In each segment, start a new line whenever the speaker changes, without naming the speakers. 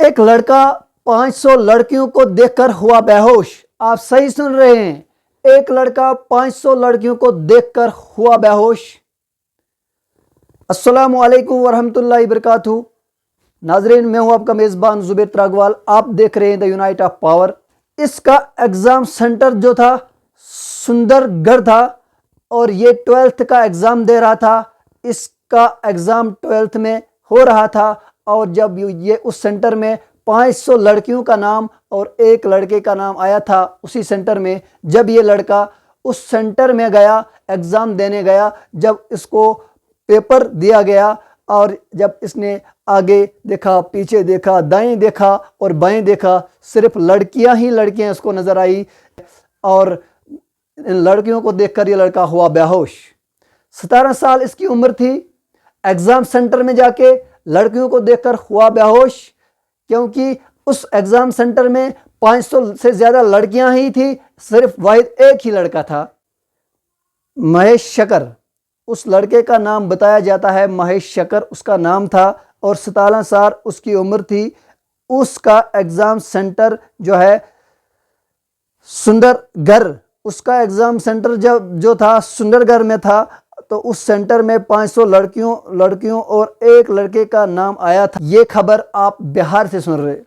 ایک لڑکا 500 لڑکیوں کو دیکھ کر ہوا بیہوش۔ آپ صحیح سن رہے ہیں، ایک لڑکا 500 لڑکیوں کو دیکھ کر ہوا بیہوش۔ السلام علیکم ورحمۃ اللہ وبرکاتہ۔ ناظرین، میں ہوں آپ کا میزبان زبیر تراگوال۔ آپ دیکھ رہے ہیں دا یونائٹ آف پاور۔ اس کا ایگزام سینٹر جو تھا سندر گڑھ تھا اور یہ 12th کا ایگزام دے رہا تھا۔ اس کا ایگزام 12th میں ہو رہا تھا اور جب یہ اس سینٹر میں 500 لڑکیوں کا نام اور ایک لڑکے کا نام آیا تھا اسی سینٹر میں، جب یہ لڑکا اس سینٹر میں گیا، ایگزام دینے گیا، جب اس کو پیپر دیا گیا اور جب اس نے آگے دیکھا، پیچھے دیکھا، دائیں دیکھا اور بائیں دیکھا، صرف لڑکیاں ہی لڑکیاں اس کو نظر آئی اور ان لڑکیوں کو دیکھ کر یہ لڑکا ہوا بیہوش۔ 17 سال اس کی عمر تھی۔ ایگزام سینٹر میں جا کے لڑکیوں کو دیکھ کر ہوا بیہوش، کیونکہ اس ایگزام سینٹر میں 500 سے زیادہ لڑکیاں ہی تھی، صرف واحد ایک ہی لڑکا تھا، مہیش شکر۔ اس لڑکے کا نام بتایا جاتا ہے مہیش شکر، اس کا نام تھا اور 17 سال اس کی عمر تھی۔ اس کا ایگزام سینٹر جو ہے سندر گڑھ، اس کا ایگزام سینٹر جو تھا سندر گڑھ میں تھا، تو اس سینٹر میں 500 لڑکیوں اور ایک لڑکے کا نام آیا تھا۔ یہ خبر آپ بہار سے سن رہے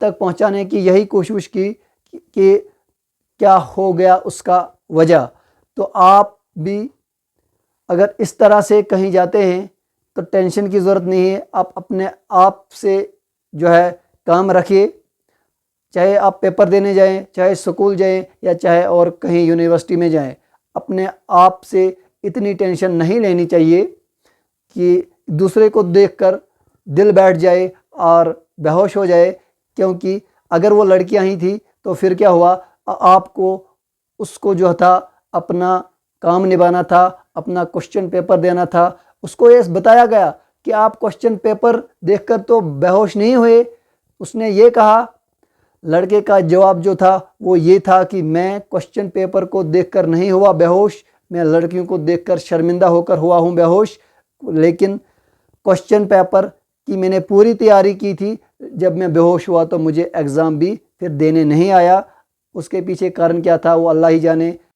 تک پہنچانے کی یہی کوشش کی کہ کیا ہو گیا اس کا وجہ۔ تو آپ بھی اگر اس طرح سے کہیں جاتے ہیں تو ٹینشن کی ضرورت نہیں ہے۔ آپ اپنے آپ سے جو ہے کام رکھیے، چاہے آپ پیپر دینے جائیں، چاہے سکول جائیں یا چاہے اور کہیں یونیورسٹی میں جائیں، اپنے آپ سے اتنی ٹینشن نہیں لینی چاہیے کہ دوسرے کو دیکھ کر دل بیٹھ جائے اور بیہوش ہو جائے، کیونکہ اگر وہ لڑکیاں ہی تھیں تو پھر کیا ہوا، آپ کو اس کو جو تھا اپنا کام نبھانا تھا، اپنا کوشچن پیپر دینا تھا۔ اس کو یہ بتایا گیا کہ آپ کوشچن پیپر دیکھ کر تو بیہوش نہیں ہوئے۔ اس نے یہ کہا، لڑکے کا جواب جو تھا وہ یہ تھا کہ میں کوشچن پیپر کو دیکھ کر نہیں ہوا بیہوش، میں لڑکیوں کو دیکھ کر شرمندہ ہو کر ہوا ہوں بیہوش، لیکن کوشچن پیپر کی میں نے پوری تیاری کی تھی۔ جب میں بیہوش ہوا تو مجھے ایگزام بھی پھر دینے نہیں آیا۔ اس کے پیچھے کارن کیا تھا وہ اللہ ہی جانے۔